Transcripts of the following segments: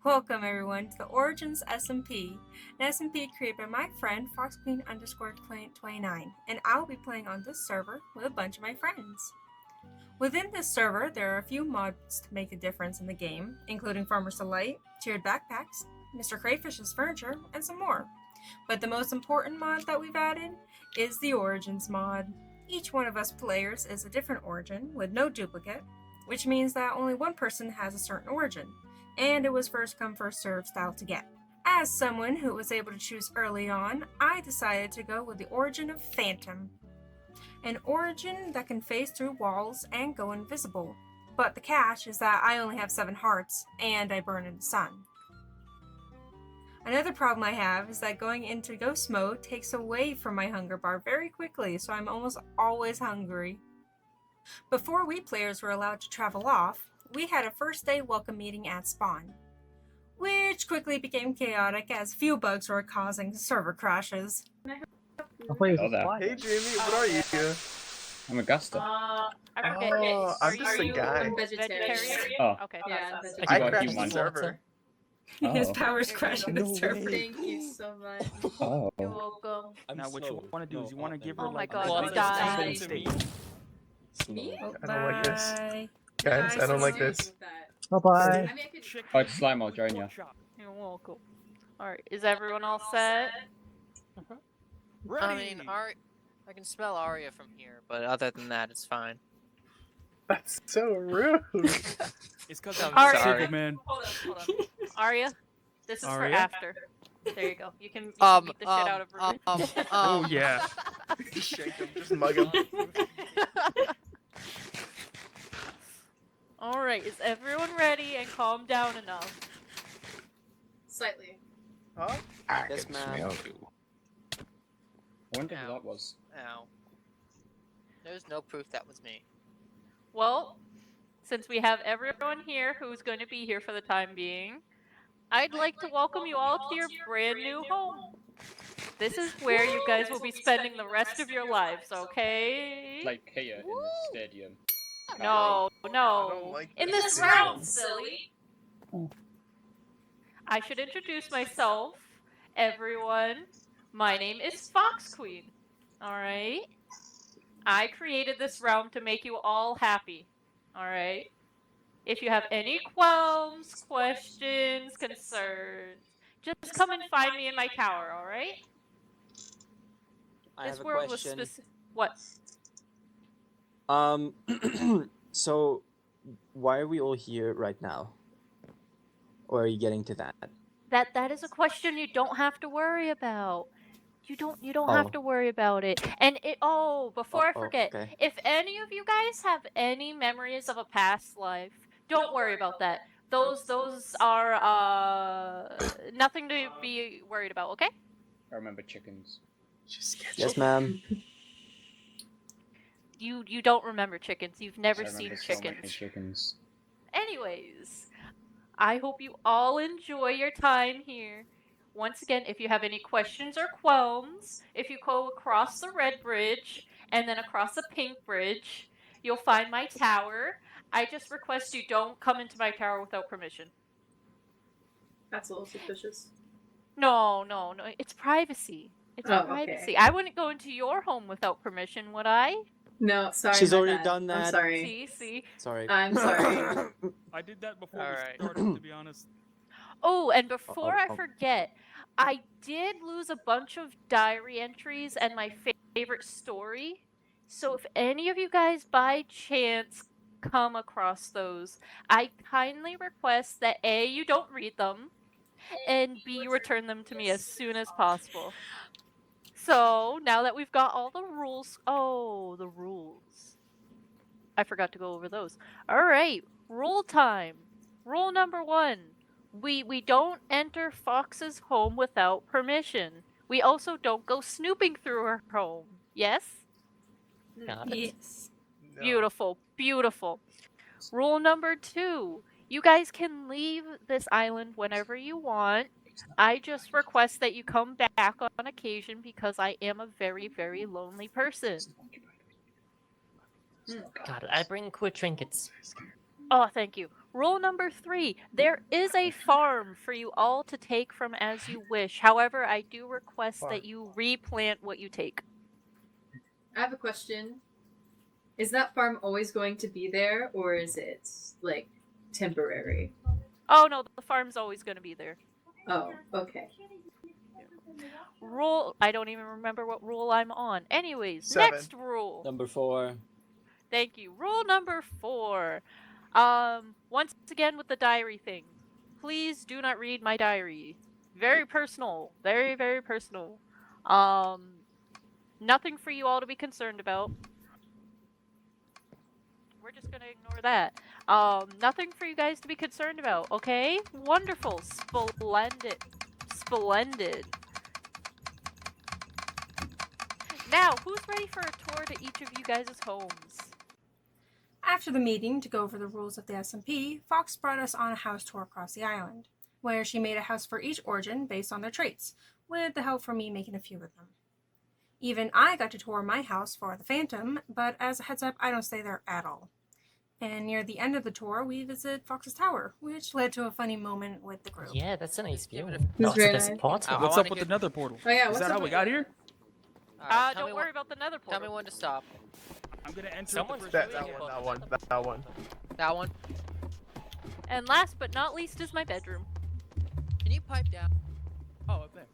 Welcome everyone to the Origins SMP, an SMP created by my friend FoxQueen_29, and I'll be playing on this server with a bunch of my friends. Within this server, there are a few mods to make a difference in the game, including Farmer's Delight, tiered backpacks, Mr. Crayfish's furniture, and some more. But the most important mod that we've added is the Origins mod. Each one of us players is a different origin with no duplicate, which means that only one person has a certain origin, and it was first come first served style to get. As someone who was able to choose early on, I decided to go with the origin of Phantom, an origin that can phase through walls and go invisible. But the catch is that I only have 7 hearts, and I burn in the sun. Another problem I have is that going into ghost mode takes away from my hunger bar very quickly, so I'm almost always hungry. Before we players were allowed to travel off, we had a first day welcome meeting at spawn, which quickly became chaotic as a few bugs were causing server crashes. Hey Jamie, what are you? I'm Augusta. I forget. Oh, I'm Are just a you guy. vegetarian? Oh. Okay. Yeah, I got crashed the human. server. His Oh. power's crashing the server. Thank you so much. Oh. You're welcome. Now what you want to do is you want to give her Oh my like God, a you nice died. state. Me? Oh, I don't like this. bye. Guys, I don't like this. Bye-bye. I mean, I could... Oh, it's Slime, I'll join you. You're welcome. Alright, is everyone all set? Ready. I mean, I can smell Arya from here, but other than that, it's fine. That's so rude. It's because I'm Alright. single, man. Hold on. Arya, this is Arya? for after. There you go. You can beat the shit out of Ruben. Oh yeah. Shake him, just mug him. Alright, is everyone ready and calm down enough? Slightly. Huh? Yes, ma'am. I wonder who that was. Ow. There's no proof that was me. Well, since we have everyone here who's going to be here for the time being, I'd like to welcome you all to your brand new home. This is where you guys will be spending the rest of your lives, okay? Like here in the stadium. No, I don't no. like In this. this round, silly. I should introduce myself, everyone. My name is Fox Queen. Alright? I created this realm to make you all happy. Alright? If you have any qualms, questions, concerns, just come and find me in my tower, alright? I This have a world was question. What? So why are we all here right now? Or are you getting to that? That is a question you don't have to worry about. You don't Oh. have to worry about it. And before I forget, okay. if any of you guys have any memories of a past life, don't worry about that. Those are nothing to be worried about, okay? I remember chickens. Yes, ma'am. You don't remember chickens. You've never I seen remember so many chickens. chickens. Anyways, I hope you all enjoy your time here. Once again, if you have any questions or qualms, if you go across the red bridge and then across the pink bridge, you'll find my tower. I just request you don't come into my tower without permission. That's a little suspicious. No, it's privacy. It's Oh, privacy. okay. I wouldn't go into your home without permission, would I? No, sorry. She's my already bad. done that. I'm sorry. See? Sorry. I'm sorry. I did that before Alright. we started, to be honest. Oh, and before I oh. forget, I did lose a bunch of diary entries and my favorite story. So if any of you guys by chance come across those, I kindly request that A, you don't read them, and B, you return them to me as soon as possible. So now that we've got all the rules, the rules. I forgot to go over those. Alright, rule time. Rule number 1. We don't enter Fox's home without permission. We also don't go snooping through her home. Yes? Yes. No. Beautiful, beautiful. Rule number 2. You guys can leave this island whenever you want. I just request that you come back on occasion because I am a very, very lonely person. God, I bring quick trinkets. Oh, thank you. Rule number 3, there is a farm for you all to take from as you wish. However, I do request Farm. that you replant what you take. I have a question. Is that farm always going to be there, or is it, like, temporary? Oh no, the farm's always going to be there. Oh, okay. Rule, I don't even remember what rule I'm on. Anyways, 7. next rule. Number 4. Thank you. Rule number 4. Once again with the diary thing. Please do not read my diary. Very personal. Very, very personal. Nothing for you all to be concerned about. We're just gonna ignore that. Nothing for you guys to be concerned about, okay? Wonderful. Splendid. Splendid. Now, who's ready for a tour to each of you guys' homes? After the meeting to go over the rules of the SMP, Fox brought us on a house tour across the island, where she made a house for each Origin based on their traits, with the help from me making a few of them. Even I got to tour my house for the Phantom, but as a heads up, I don't stay there at all. And near the end of the tour, we visited Fox's Tower, which led to a funny moment with the group. Yeah, that's a nice view. It was Not very a nice. disappointment. I What's wanna up with hear- the nether portal? Oh yeah, Is what's that up how we with- got here? Alright, tell Don't me worry when, about the nether tell portal. me when to stop. I'm gonna enter Someone's the That, first that room. one, that one, that one. That one. And last but not least is my bedroom. Can you pipe down? Oh, up there.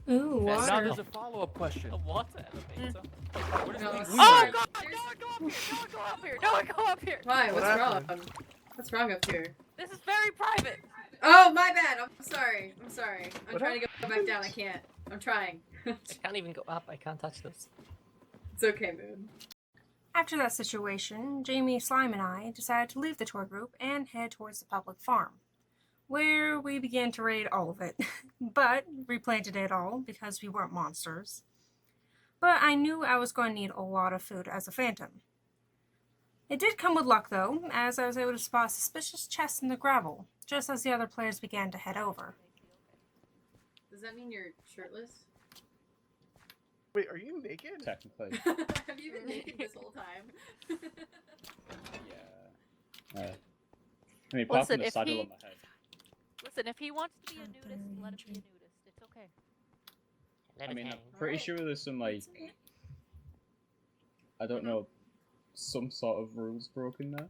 Ooh, Now Now water. there's a follow-up question. A water elevator. What is No, the it's wing Oh Sorry. god, There's- no one go up here, no one go up here, no one go up here! Why? What What's happened? wrong? What's wrong up here? This is very private! Oh, my bad. I'm sorry. I'm sorry. I'm What trying to go back down. I can't. I'm trying. I can't even go up. I can't touch this. It's okay, Moon. After that situation, Jamie, Slime, and I decided to leave the tour group and head towards the public farm, where we began to raid all of it, but replanted it all because we weren't monsters. But I knew I was going to need a lot of food as a Phantom. It did come with luck though, as I was able to spot suspicious chests in the gravel, just as the other players began to head over. Does that mean you're shirtless? Wait, are you naked? Technically. Have you been naked this whole time? Yeah. I mean, apart Listen, from the if saddle he- on my head. Listen, if he wants to be a nudist, let him be a nudist. It's okay. Let I it mean, hang. I'm pretty sure there's some, like, I don't know, some sort of rules broken there.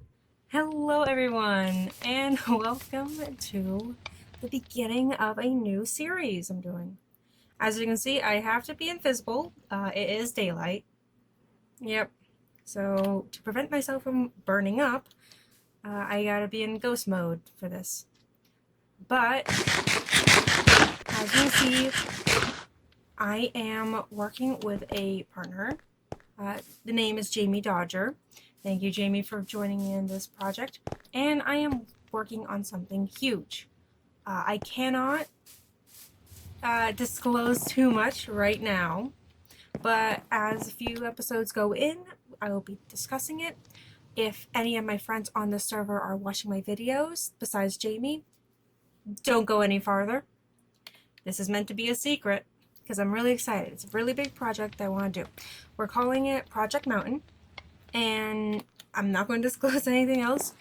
Hello everyone, and welcome to the beginning of a new series I'm doing. As you can see, I have to be invisible. It is daylight. Yep. So, to prevent myself from burning up, I gotta be in ghost mode for this. But, as you can see, I am working with a partner. The name is JamyDoger. Thank you, Jamie, for joining me in this project. And I am working on something huge. I cannot disclose too much right now, but as a few episodes go in, I will be discussing it. If any of my friends on the server are watching my videos, besides Jamie, don't go any farther. This is meant to be a secret, because I'm really excited. It's a really big project that I want to do. We're calling it Project Mountain, and I'm not going to disclose anything else,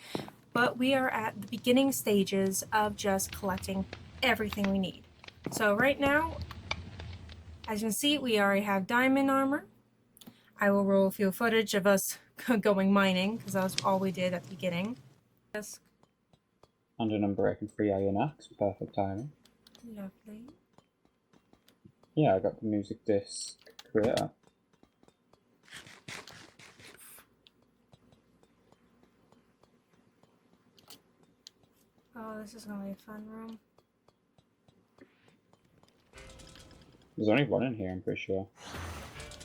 but we are at the beginning stages of just collecting everything we need. So right now, as you can see, we already have diamond armor. I will roll a few footage of us going mining, because that was all we did at the beginning. Yes, And an unbreaking free iron axe, perfect timing. lovely. Yeah, I got the music disc creator. Oh, this is going to be a fun room. There's only one in here, I'm pretty sure.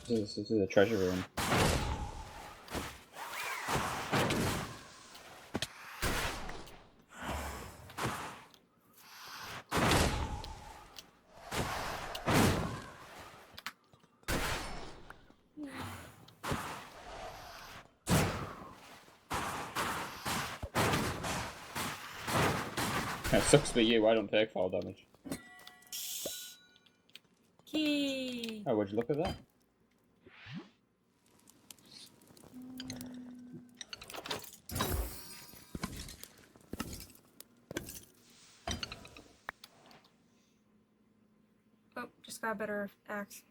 This is a treasure room. It sucks for you, I don't take fall damage. Key! Oh, would you look at that? got a better axe.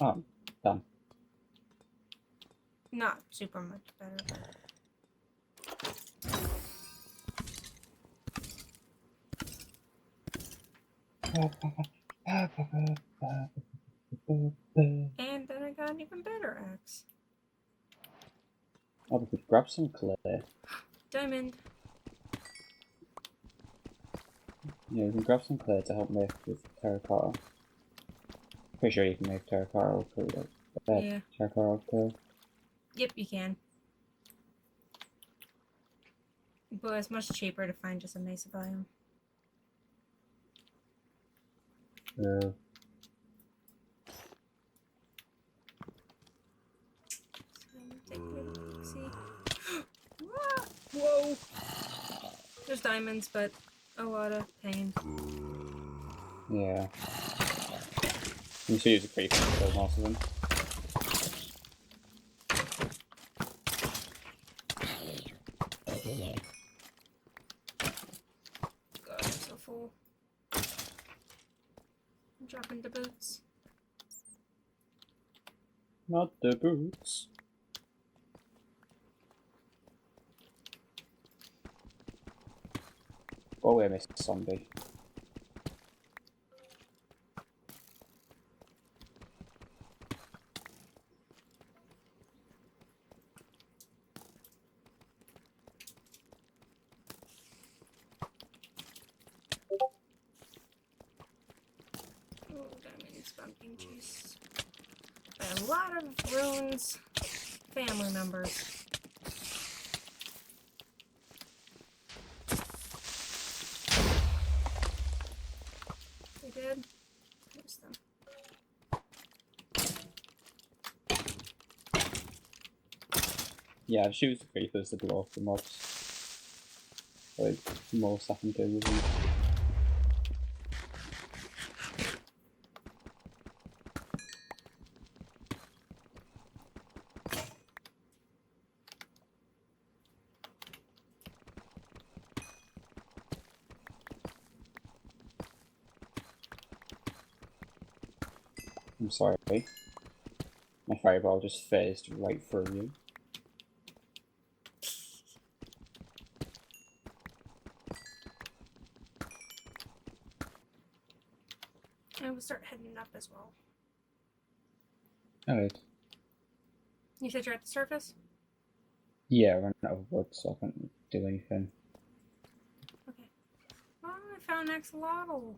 Oh, done. Not super much better, but... And then I got an even better axe. Oh, we could grab some clay. Diamond. Yeah, we can grab some clay to help make with terracotta. Pretty sure you can make terracotta or clay. Yeah. Terracotta or clay. Yep, you can. But it's much cheaper to find just a mesa biome. Yeah. Take a look, see. Whoa! There's diamonds, but a lot of pain. Yeah. You see, use a creeper to kill most of them. God, I'm so full. I'm dropping the boots. Not the boots. Go away, Mr. Zombie. Oh, diamonds, pumpkin juice. A lot of runes, family members. They did? There's them. Yeah, shoot the creepers to blow off the mobs. Like, more stuff and do with them. I'm sorry. My fireball just phased right through you. And we'll start heading up as well. Alright. You said you're at the surface? Yeah, I ran out of wood, so I can't do anything. Okay. Oh, I found an axolotl.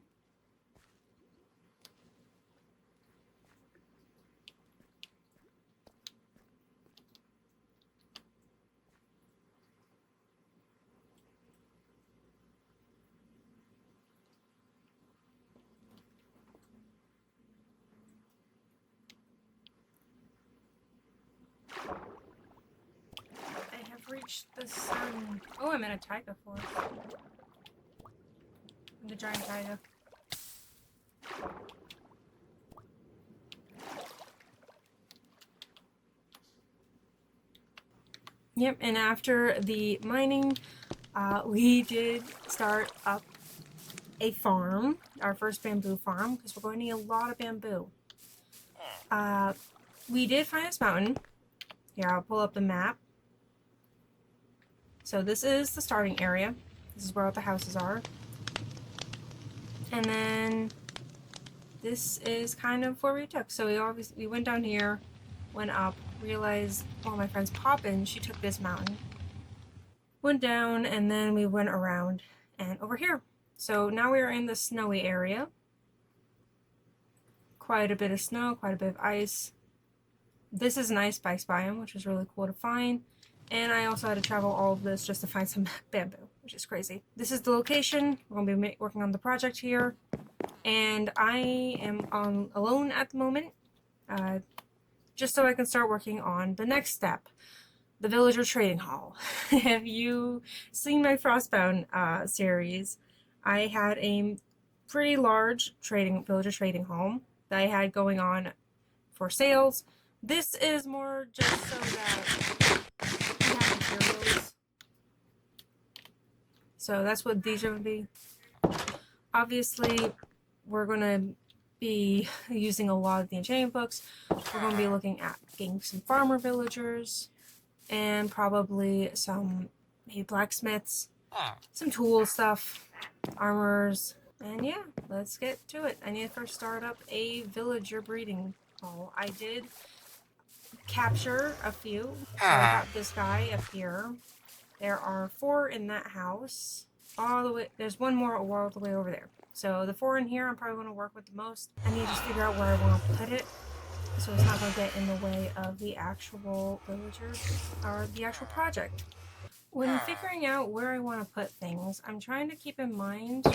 I have reached the sun. Oh, I'm in a taiga forest. The giant taiga. Yep, and after the mining, we did start up a farm, our first bamboo farm, because we're going to need a lot of bamboo. We did find this mountain. Here, I'll pull up the map. So this is the starting area. This is where all the houses are. And then this is kind of where we took. So we went down here, went up, realized one of my friends, Poppin, she took this mountain. Went down, and then we went around and over here. So now we are in the snowy area. Quite a bit of snow, quite a bit of ice. This is an ice spice biome, which was really cool to find. And I also had to travel all of this just to find some bamboo, which is crazy. This is the location. We're going to be working on the project here. And I am alone at the moment, just so I can start working on the next step, the Villager Trading Hall. Have you seen my Frostbound series? I had a pretty large Villager Trading Hall that I had going on for sales. This is more just so that we have materials. So that's what these are going to be. Obviously, we're going to be using a lot of the enchanting books. We're going to be looking at getting some farmer villagers and probably some maybe blacksmiths, some tool stuff, armors, and yeah, let's get to it. I need to first start up a villager breeding hall. I did capture a few, so I got this guy up here. There are 4 in that house. All the way, there's one more all the way over there. So the 4 in here, I'm probably going to work with the most. I need to just figure out where I want to put it, so it's not going to get in the way of the actual villagers or the actual project. When figuring out where I want to put things, I'm trying to keep in mind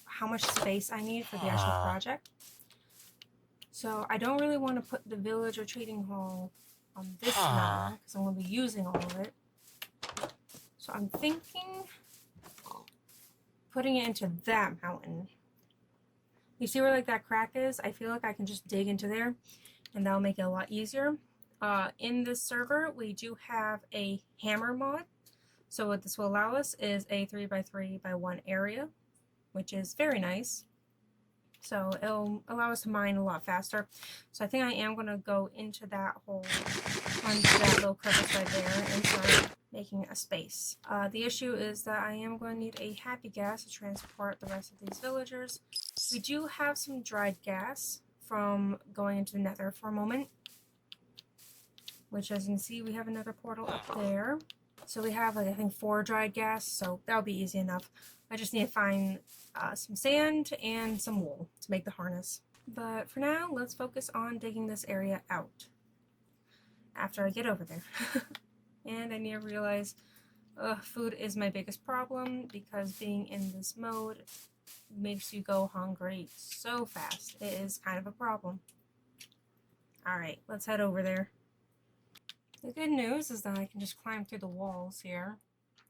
how much space I need for the actual project. So I don't really want to put the villager trading hall on this mountain because I'm going to be using all of it. So I'm thinking putting it into that mountain. You see where like that crack is? I feel like I can just dig into there and that'll make it a lot easier. In this server, we do have a hammer mod. So what this will allow us is a 3x3x1 area, which is very nice. So it'll allow us to mine a lot faster. So I think I am going to go into that hole, onto that little crevice right there, and start making a space. The issue is that I am going to need a happy gas to transport the rest of these villagers. We do have some dried gas from going into the nether for a moment, which as you can see we have another portal up there. So we have like I think 4 dried gas, so that'll be easy enough. I just need to find some sand and some wool to make the harness. But for now, let's focus on digging this area out after I get over there. And I need to realize food is my biggest problem because being in this mode makes you go hungry so fast. It is kind of a problem. Alright, let's head over there. The good news is that I can just climb through the walls here.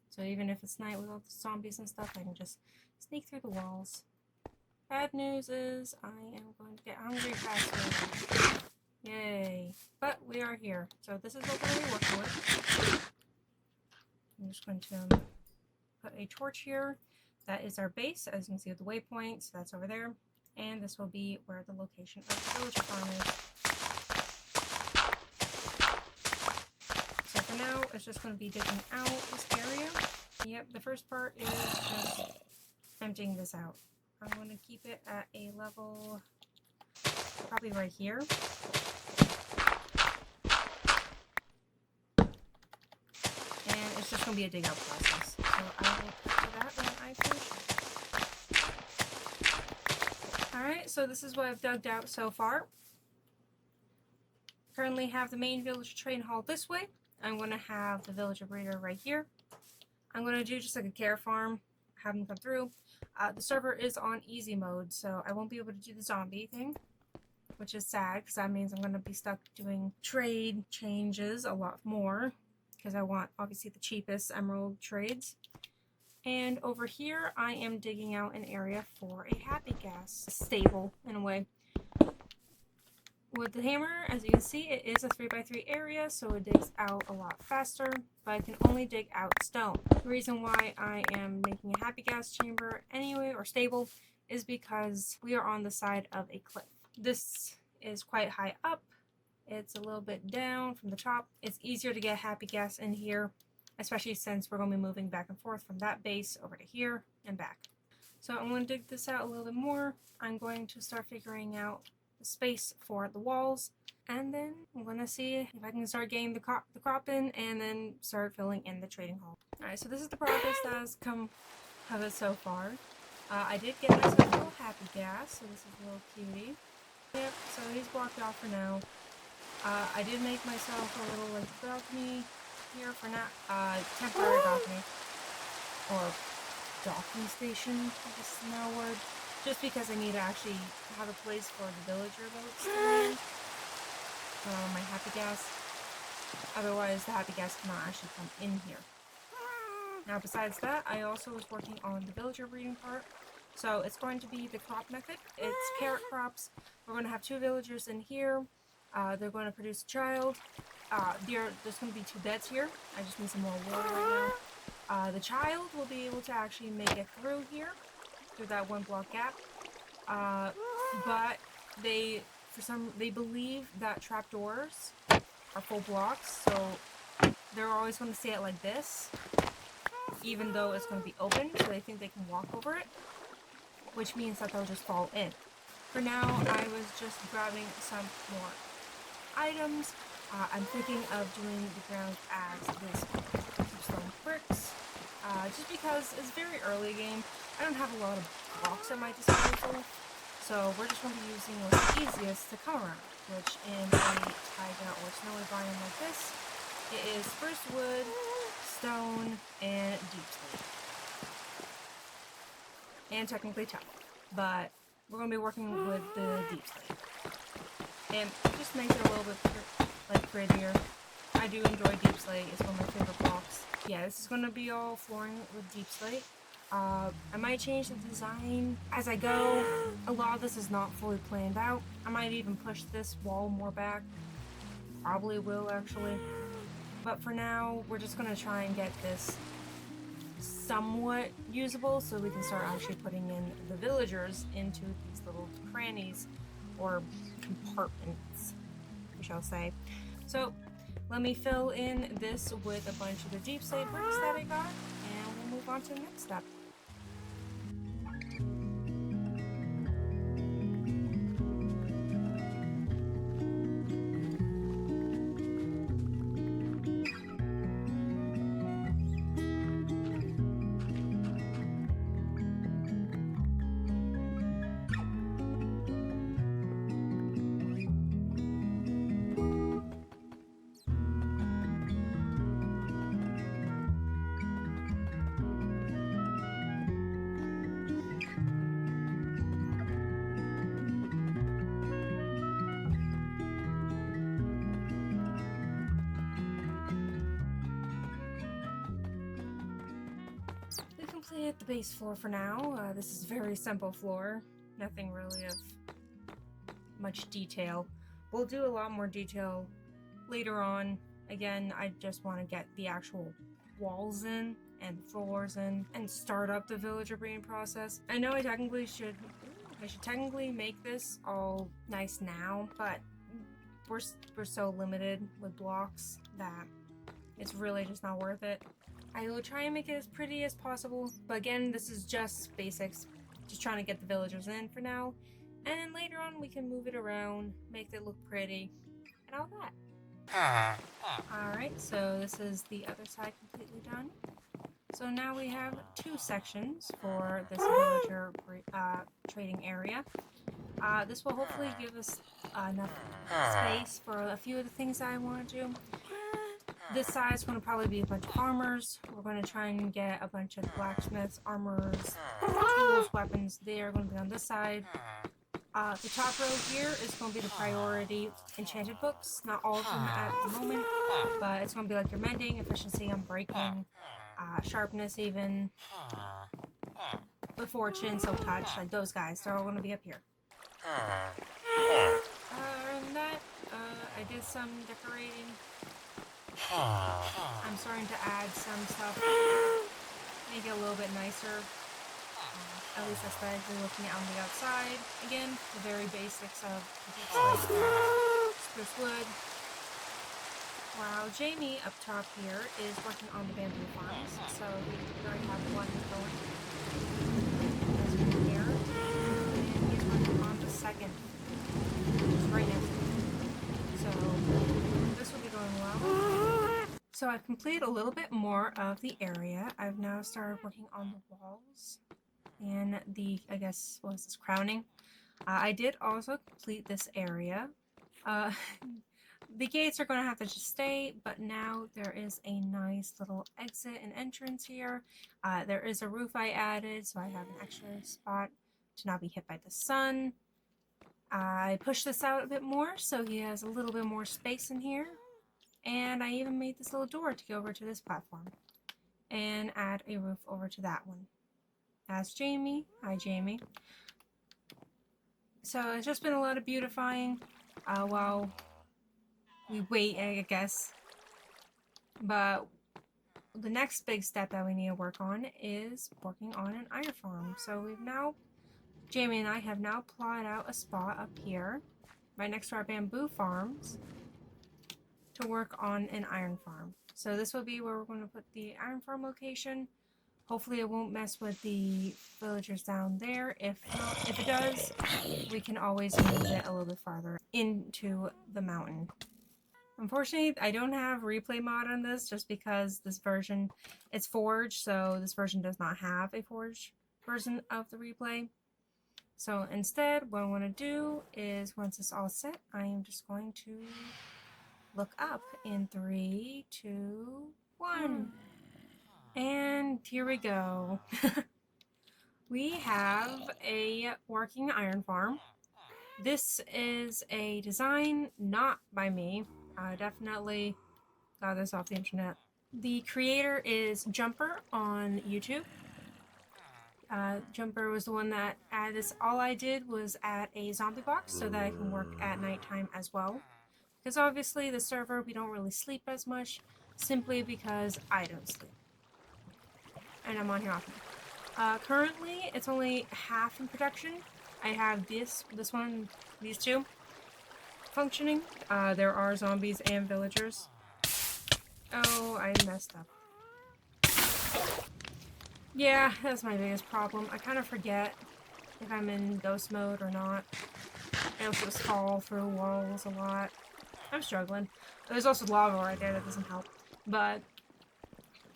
So even if it's night with all the zombies and stuff, I can just sneak through the walls. Bad news is I am going to get hungry faster. Yay. But we are here. So this is what we're going to be working with. I'm just going to put a torch here. That is our base, as you can see with the waypoint. So that's over there. And this will be where the location of the village farm is. So for now, it's just going to be digging out this area. Yep, the first part is just emptying this out. I'm going to keep it at a level probably right here. And it's just going to be a dig out process. So I will do that when I finish. Alright, so this is what I've dug out so far. Currently have the main villager train hall this way. I'm going to have the villager breeder right here. I'm going to do just like a care farm, have them come through. The server is on easy mode, so I won't be able to do the zombie thing, which is sad because that means I'm going to be stuck doing trade changes a lot more because I want obviously the cheapest emerald trades. And over here I am digging out an area for a happy gas stable in a way. With the hammer, as you can see, it is a 3x3 area, so it digs out a lot faster, but I can only dig out stone. The reason why I am making a happy gas chamber anyway, or stable, is because we are on the side of a cliff. This is quite high up. It's a little bit down from the top. It's easier to get happy gas in here, especially since we're going to be moving back and forth from that base over to here and back. So I'm going to dig this out a little bit more. I'm going to start figuring out the space for the walls, and then I'm gonna see if I can start getting the crop in and then start filling in the trading hall. Alright, so this is the progress that has come of it so far. I did get myself a little happy gas, so this is a little cutie. Yep, so he's blocked off for now. I did make myself a little like balcony here for now, temporary balcony, or docking station, I guess is now a word. Just because I need to actually have a place for the villager boats to land. My happy gas. Otherwise, the happy gas cannot actually come in here. Now, besides that, I also was working on the villager breeding part. So it's going to be the crop method. It's carrot crops. We're going to have 2 villagers in here. They're going to produce a child. There's going to be 2 beds here. I just need some more water right now. The child will be able to actually make it through here, through that 1 block gap. but they believe that trapdoors are full blocks, so they're always going to say it like this, even though it's going to be open, so they think they can walk over it, which means that they'll just fall in. For now, I was just grabbing some more items. I'm thinking of doing the ground as this stone bricks, just because it's very early game. I don't have a lot of blocks at my disposal, so we're just going to be using what's easiest to come around, which in a taiga or snowy biome like this, it is spruce wood, stone, and deep slate. And technically tough, but we're going to be working with the deep slate. And it just makes it a little bit prettier. I do enjoy deep slate, it's one of my favorite blocks. Yeah, this is going to be all flooring with deep slate. I might change the design as I go. A lot of this is not fully planned out. I might even push this wall more back. Probably will, actually. But for now, we're just going to try and get this somewhat usable so we can start actually putting in the villagers into these little crannies or compartments, we shall say. So let me fill in this with a bunch of the deep slate bricks that I got, and we'll move on to the next step. We completed the base floor for now. This is a very simple floor. Nothing really of much detail. We'll do a lot more detail later on. Again, I just want to get the actual walls in and the floors in and start up the villager breeding process. I know I should technically make this all nice now, but we're so limited with blocks that it's really just not worth it. I will try and make it as pretty as possible, but again, this is just basics. Just trying to get the villagers in for now, and then later on we can move it around, make it look pretty, and all that. Alright, so this is the other side completely done. So now we have two sections for this villager trading area. This will hopefully give us enough space for a few of the things that I want to do. This side is going to probably be a bunch of farmers. We're going to try and get a bunch of blacksmiths, armorers, tools, weapons. They are going to be on this side. The top row here is going to be the priority enchanted books. Not all of them at the moment, but it's going to be like your mending, efficiency, unbreaking, sharpness even, the fortune, silk touch, like those guys. They're all going to be up here. Other than that, I did some decorating. I'm starting to add some stuff, make it a little bit nicer, at least aesthetically looking on the outside. Again, the very basics of spruce wood. While Jamie up top here is working on the bamboo farms, so we already have one going here, and he's working on the second, which is right next to him. So this will be going well. So I've completed a little bit more of the area. I've now started working on the walls and the, I guess, what is this, crowning? I did also complete this area. The gates are going to have to just stay, but now there is a nice little exit and entrance here. There is a roof I added, so I have an extra spot to not be hit by the sun. I pushed this out a bit more, so he has a little bit more space in here. And I even made this little door to go over to this platform and add a roof over to that one. That's Jamie. Hi, Jamie. So it's just been a lot of beautifying while we wait, I guess. But the next big step that we need to work on is working on an iron farm. So we've now Jamie and I have now plotted out a spot up here, right next to our bamboo farms, to work on an iron farm. So this will be where we're going to put the iron farm location. Hopefully it won't mess with the villagers down there. If not, if it does, we can always move it a little bit farther into the mountain. Unfortunately, I don't have replay mod on this just because this version, it's forged, so this version does not have a forged version of the replay. So instead, what I want to do is, once it's all set, I am just going to look up in 3, 2, 1. And here we go. We have a working iron farm. This is a design not by me. I definitely got this off the internet. The creator is Jumper on YouTube. Jumper was the one that added this. All I did was add a zombie box so that I can work at nighttime as well. Because obviously the server, we don't really sleep as much, simply because I don't sleep. And I'm on here often. Currently, it's only half in production. I have this one, these two functioning. There are zombies and villagers. Oh, I messed up. Yeah, that's my biggest problem. I kind of forget if I'm in ghost mode or not. I also just fall through walls a lot. I'm struggling. There's also lava right there, that doesn't help. But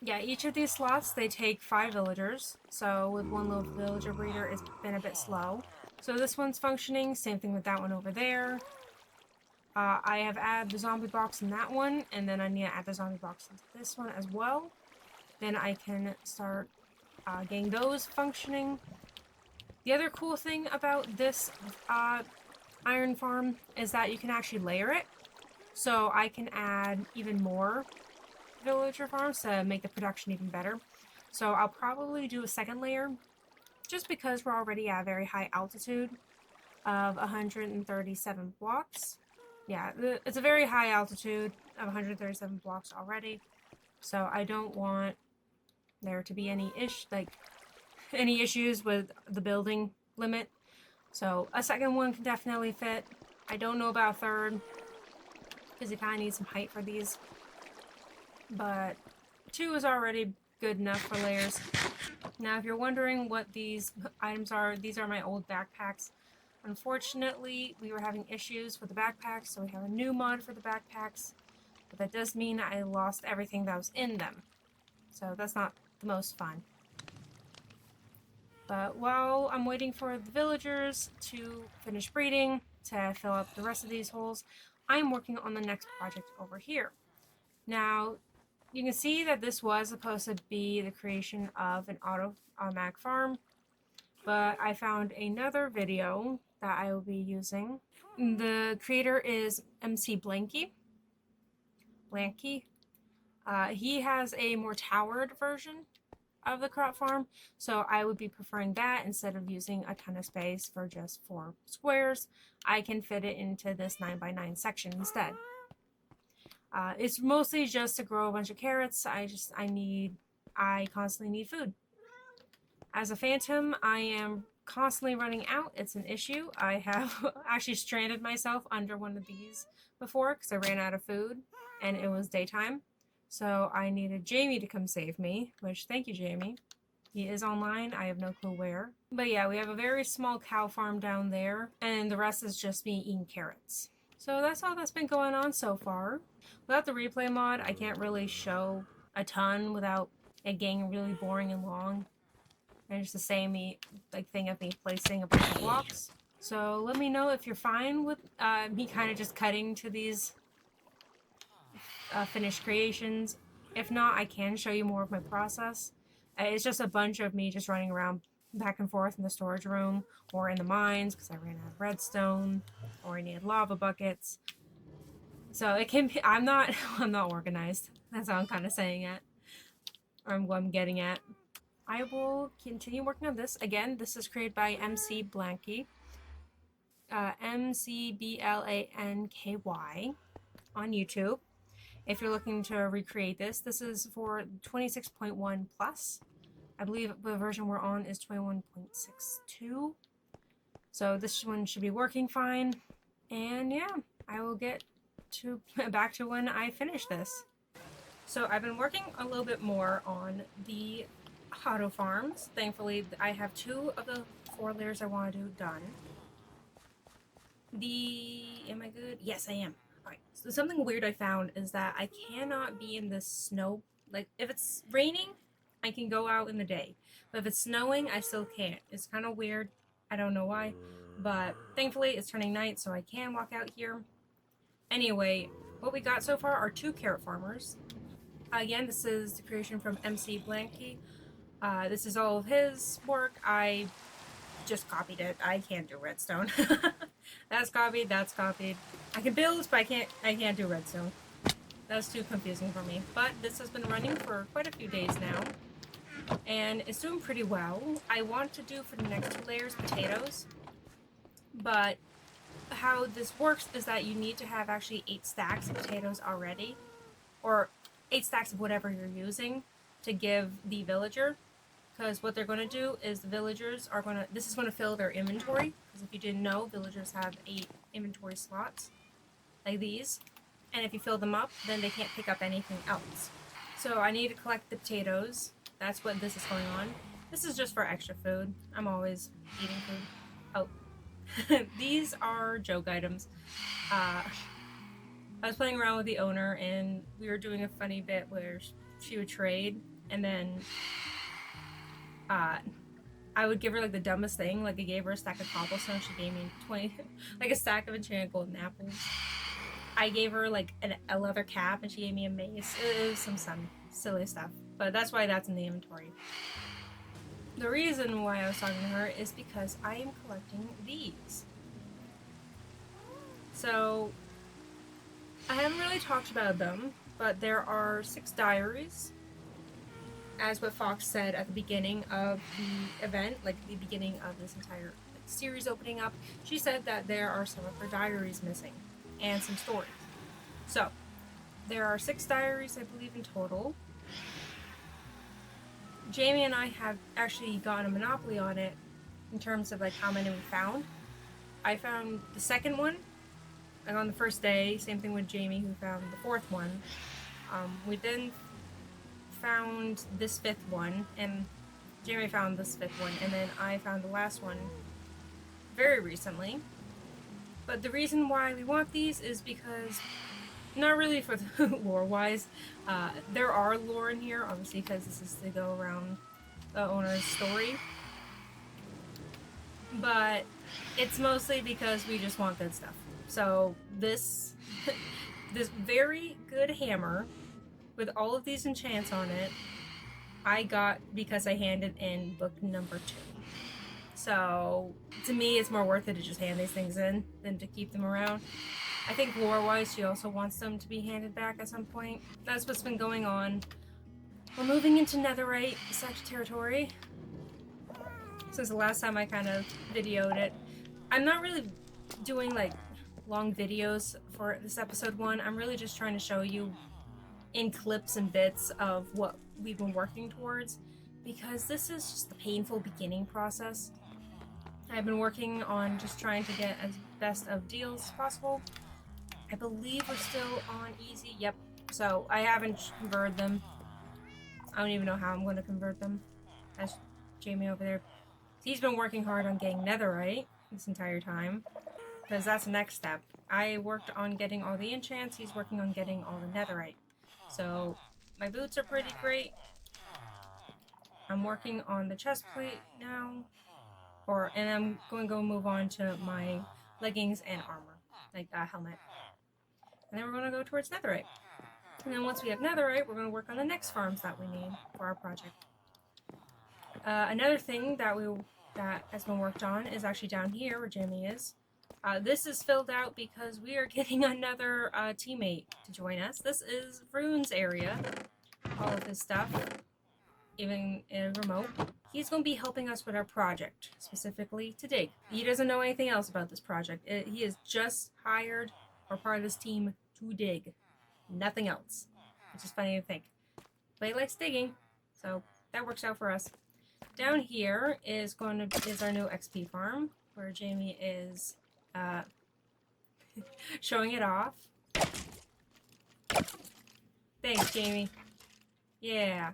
yeah, each of these slots, they take 5 villagers. So with one little villager breeder, it's been a bit slow. So this one's functioning, same thing with that one over there. I have added the zombie box in that one, and then I need to add the zombie box into this one as well. Then I can start getting those functioning. The other cool thing about this iron farm is that you can actually layer it. So I can add even more villager farms to make the production even better. So I'll probably do a second layer just because we're already at a very high altitude of 137 blocks. Yeah, it's a very high altitude of 137 blocks already. So I don't want there to be any issues with the building limit. So a second one can definitely fit. I don't know about a third, because you kind of need some height for these. But 2 is already good enough for layers. Now, if you're wondering what these items are, these are my old backpacks. Unfortunately, we were having issues with the backpacks, so we have a new mod for the backpacks. But that does mean I lost everything that was in them. So that's not the most fun. But while I'm waiting for the villagers to finish breeding, to fill up the rest of these holes, I'm working on the next project over here. Now, you can see that this was supposed to be the creation of an automatic farm, but I found another video that I will be using. The creator is MC Blanky. He has a more towered version of the crop farm, so I would be preferring that instead of using a ton of space for just 4 squares. I can fit it into this 9x9 section instead. It's mostly just to grow a bunch of carrots. I constantly need food. As a phantom, I am constantly running out. It's an issue. I have actually stranded myself under one of these before because I ran out of food and it was daytime. So I needed Jamie to come save me, which thank you, Jamie. He is online. I have no clue where. But yeah, we have a very small cow farm down there, and the rest is just me eating carrots. So that's all that's been going on so far. Without the replay mod, I can't really show a ton without it getting really boring and long. And it's the same thing of me placing a bunch of blocks. So let me know if you're fine with me kind of just cutting to these finished creations. If not, I can show you more of my process. It's just a bunch of me just running around back and forth in the storage room or in the mines because I ran out of redstone or I needed lava buckets. So it can be, I'm not organized. That's how I'm kind of saying it. Or what I'm getting at. I will continue working on this. Again, this is created by MC Blanky. MCBLANKY on YouTube. If you're looking to recreate this, this is for 26.1 plus. I believe the version we're on is 21.62. So this one should be working fine. And yeah, I will get to back to when I finish this. So I've been working a little bit more on the auto farms. Thankfully, I have 2 of the 4 layers I want to do done. Am I good? Yes, I am. Alright, so something weird I found is that I cannot be in the snow. Like, if it's raining, I can go out in the day. But if it's snowing, I still can't. It's kind of weird. I don't know why. But thankfully, it's turning night, so I can walk out here. Anyway, what we got so far are 2 carrot farmers. Again, this is the creation from MC Blanky. This is all of his work. I just copied it. I can't do redstone. That's copied, that's copied. I can build, but I can't do redstone. That's too confusing for me. But this has been running for quite a few days now. And it's doing pretty well. I want to do for the next 2 layers potatoes. But how this works is that you need to have actually 8 stacks of potatoes already. Or 8 stacks of whatever you're using to give the villager. Because what they're going to do is the villagers are going to... This is going to fill their inventory. Because if you didn't know, villagers have 8 inventory slots. Like these. And if you fill them up, then they can't pick up anything else. So I need to collect the potatoes. That's what this is going on. This is just for extra food. I'm always eating food. Oh. These are joke items. I was playing around with the owner and we were doing a funny bit where she would trade and then I would give her like the dumbest thing. Like I gave her a stack of cobblestone, she gave me 20 like a stack of enchanted golden apples. I gave her like a leather cap and she gave me a mace. It was some silly stuff. But that's why that's in the inventory. The reason why I was talking to her is because I am collecting these. So I haven't really talked about them, but there are 6 diaries, as what Fox said at the beginning of the event, like the beginning of this entire series opening up. She said that there are some of her diaries missing, and some stories. So, there are 6 diaries, I believe, in total. Jamie and I have actually gotten a monopoly on it in terms of like how many we found. I found the 2nd one, like on the first day. Same thing with Jamie, who found the 4th one. We then found this 5th one, and Jamie found this 5th one, and then I found the last one very recently. But the reason why we want these is because, not really for the lore-wise, there are lore in here, obviously, because this is to go around the owner's story. But it's mostly because we just want good stuff. So this this very good hammer with all of these enchants on it, I got because I handed in book number 2. So to me, it's more worth it to just hand these things in than to keep them around. I think lore-wise, she also wants them to be handed back at some point. That's what's been going on. We're moving into netherite sector territory. Since the last time I kind of videoed it. I'm not really doing like long videos for this episode 1. I'm really just trying to show you in clips and bits of what we've been working towards, because this is just the painful beginning process. I've been working on just trying to get as best of deals as possible. I believe we're still on easy. Yep. So I haven't converted them. I don't even know how I'm going to convert them. That's Jamie over there. He's been working hard on getting netherite this entire time, because that's the next step. I worked on getting all the enchants. He's working on getting all the netherite. So my boots are pretty great. I'm working on the chest plate now. And I'm going to go move on to my leggings and armor, like a helmet. And then we're going to go towards netherite. And then once we have netherite, we're going to work on the next farms that we need for our project. Another thing that has been worked on is actually down here where Jamie is. This is filled out because we are getting another teammate to join us. This is Rune's area. All of his stuff, even in remote. He's going to be helping us with our project, specifically to dig. He doesn't know anything else about this project. He is just hired or part of this team to dig. Nothing else. Which is funny to think. But he likes digging, so that works out for us. Down here is our new XP farm. where Jamie is showing it off. Thanks, Jamie. Yeah.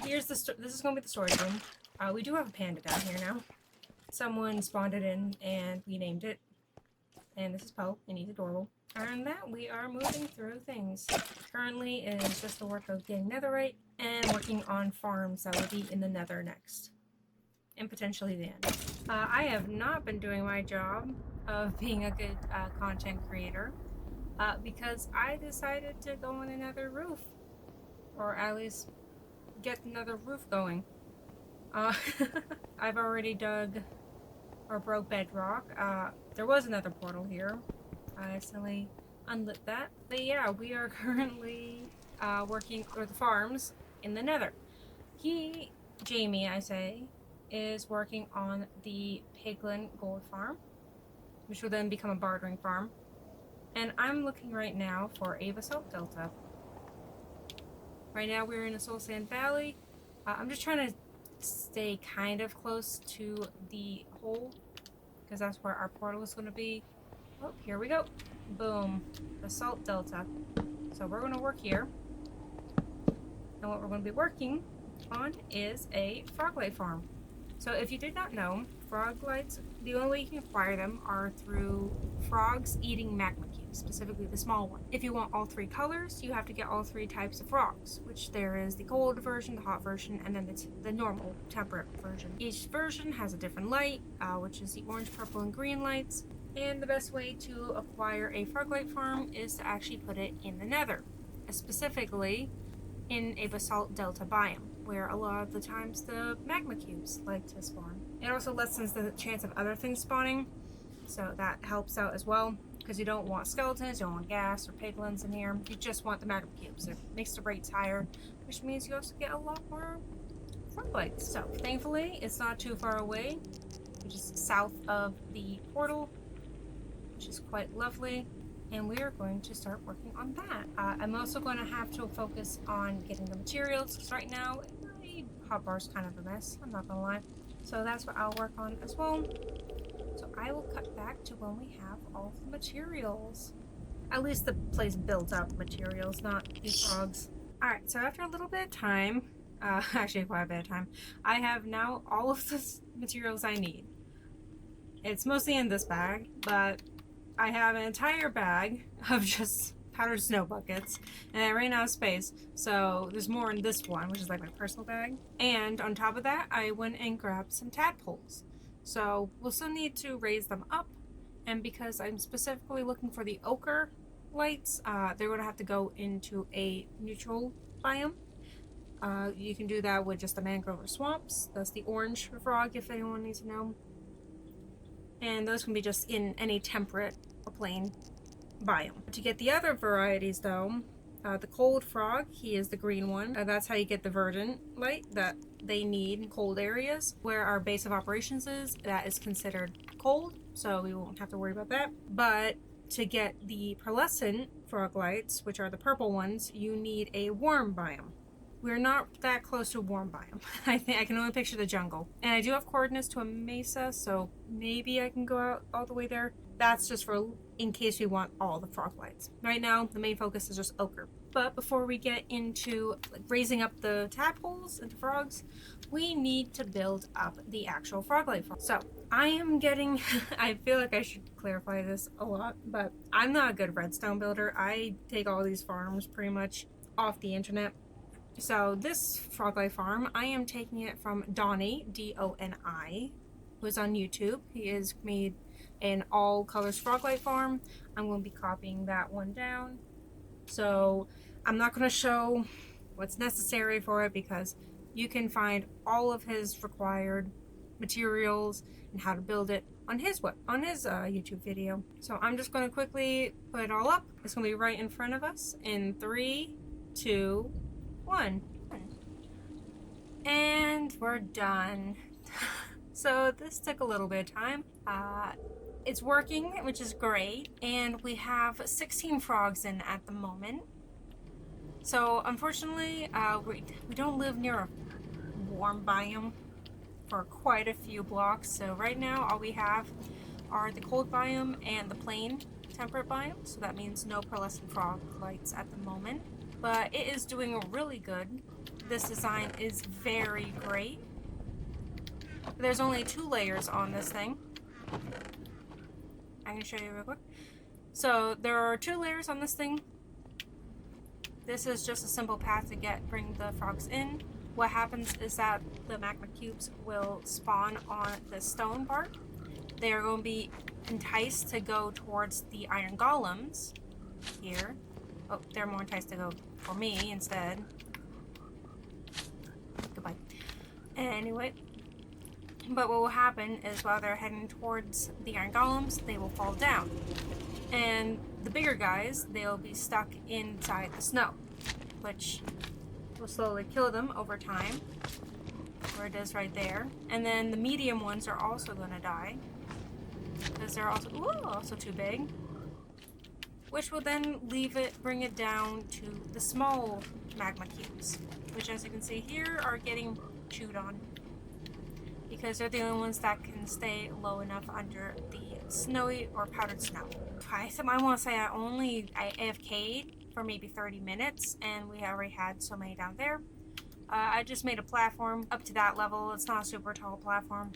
Here's the this is gonna be the storage room. We do have a panda down here now. Someone spawned it in and we named it. And this is Poe, and he's adorable. And that we are moving through things. Currently it is just the work of getting netherite and working on farms that will be in the nether next. And potentially the end. I have not been doing my job of being a good content creator because I decided to go on another roof. Or at least get another roof going. I've already dug or broke bedrock. There was another portal here. I accidentally unlit that. But yeah, we are currently working for the farms in the nether. Jamie, I say, is working on the Piglin gold farm, which will then become a bartering farm. And I'm looking right now for a basalt delta. Right now we're in a soul sand valley. I'm just trying to stay kind of close to the hole because that's where our portal is going to be. Oh, here we go. Boom. Basalt delta. So we're going to work here. And what we're going to be working on is a froglight farm. So if you did not know, froglights, the only way you can acquire them are through frogs eating magma cubes, specifically the small one. If you want all three colors, you have to get all three types of frogs, which there is the cold version, the hot version, and then the normal temperate version. Each version has a different light, which is the orange, purple, and green lights. And the best way to acquire a froglight farm is to actually put it in the nether, specifically in a basalt delta biome, where a lot of the times the magma cubes like to spawn. It also lessens the chance of other things spawning, so that helps out as well, because you don't want skeletons, you don't want gas or piglins in here, you just want the magma cubes. It makes the rates higher, which means you also get a lot more froglights. So thankfully it's not too far away, which is south of the portal, which is quite lovely. And we are going to start working on that. I'm also going to have to focus on getting the materials, because right now my hotbar's kind of a mess, I'm not gonna lie. So that's what I'll work on as well. So I will cut back to when we have all the materials. At least the place built up materials, not these frogs. Alright, so after a little bit of time, actually quite a bit of time, I have now all of the materials I need. It's mostly in this bag, but I have an entire bag of just powdered snow buckets, and I ran out of space, so there's more in this one, which is like my personal bag. And on top of that, I went and grabbed some tadpoles. So we'll still need to raise them up, and because I'm specifically looking for the ochre lights, they're going to have to go into a neutral biome. You can do that with just the mangrove or swamps. That's the orange frog, if anyone needs to know. And those can be just in any temperate or plain biome. To get the other varieties though, the cold frog, he is the green one. That's how you get the verdant light that they need in cold areas. Where our base of operations is, that is considered cold, so we won't have to worry about that. But to get the pearlescent frog lights, which are the purple ones, you need a warm biome. We're not that close to a warm biome. I think I can only picture the jungle. And I do have coordinates to a mesa, so maybe I can go out all the way there. That's just for in case we want all the frog lights. Right now, the main focus is just ochre. But before we get into raising up the tadpoles and the frogs, we need to build up the actual froglight farm. So I am getting, I feel like I should clarify this a lot, but I'm not a good redstone builder. I take all these farms pretty much off the internet. So this froglight farm, I am taking it from Donnie, D-O-N-I, who's on YouTube. He has made an all colors froglight farm. I'm going to be copying that one down. So I'm not going to show what's necessary for it because you can find all of his required materials and how to build it on his YouTube video. So I'm just going to quickly put it all up. It's going to be right in front of us in 3, 2, 1. And we're done. So this took a little bit of time. It's working, which is great, and we have 16 frogs in at the moment. So unfortunately, we don't live near a warm biome, for quite a few blocks. So right now all we have are the cold biome and the plain temperate biome. So that means no pearlescent frog lights at the moment. But it is doing really good. This design is very great. There's only 2 layers on this thing. I can show you real quick. So there are 2 layers on this thing. This is just a simple path to bring the frogs in. What happens is that the magma cubes will spawn on the stone part. They are going to be enticed to go towards the iron golems here. Oh, they're more enticed to go for me instead. Goodbye. Anyway, but what will happen is while they're heading towards the iron golems, they will fall down. And the bigger guys, they'll be stuck inside the snow, which will slowly kill them over time, where it is right there. And then the medium ones are also going to die, because they're also too big, which will then bring it down to the small magma cubes, which as you can see here are getting chewed on, because they're the only ones that can stay low enough under the snowy or powdered snow. I want to say I AFK'd for maybe 30 minutes, and we already had so many down there. I just made a platform up to that level. It's not a super tall platform.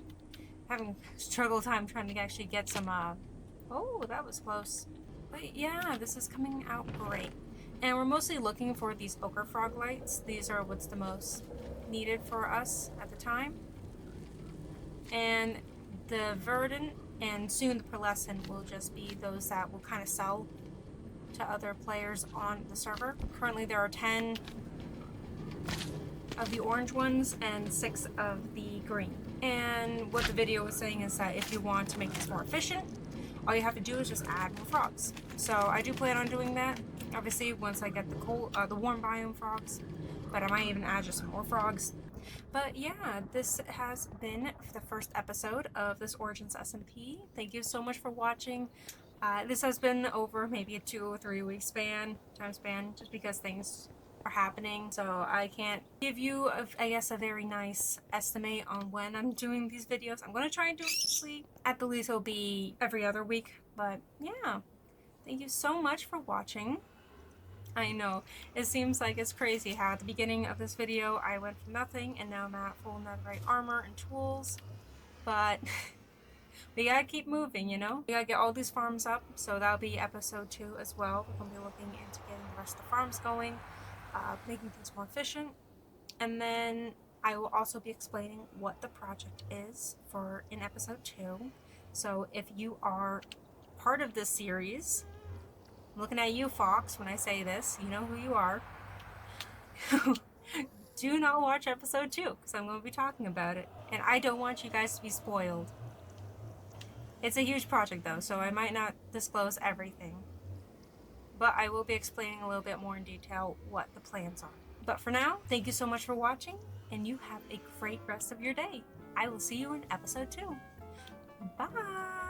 Having struggle time trying to actually get some, oh, that was close. But yeah, this is coming out great. And we're mostly looking for these ochre frog lights. These are what's the most needed for us at the time. And the verdant and soon the pearlescent will just be those that will kind of sell to other players on the server. Currently there are 10 of the orange ones and 6 of the green. And what the video was saying is that if you want to make this more efficient, all you have to do is just add more frogs. So I do plan on doing that, obviously once I get the warm biome frogs, but I might even add just some more frogs. But yeah, this has been the first episode of this Origins SMP. Thank you so much for watching. This has been over maybe a 2 or 3 week time span, just because things are happening. So I can't give you, I guess, a very nice estimate on when I'm doing these videos. I'm going to try and do it weekly. At the least it'll be every other week. But yeah, thank you so much for watching. I know, it seems like it's crazy how at the beginning of this video I went from nothing and now I'm at full netherite armor and tools, but we gotta keep moving, you know? We gotta get all these farms up, so that'll be episode 2 as well. We're gonna be looking into getting the rest of the farms going, making things more efficient, and then I will also be explaining what the project is in episode 2. So if you are part of this series, I'm looking at you, Fox, when I say this. You know who you are. Do not watch episode 2, because I'm going to be talking about it. And I don't want you guys to be spoiled. It's a huge project, though, so I might not disclose everything. But I will be explaining a little bit more in detail what the plans are. But for now, thank you so much for watching, and you have a great rest of your day. I will see you in episode 2. Bye!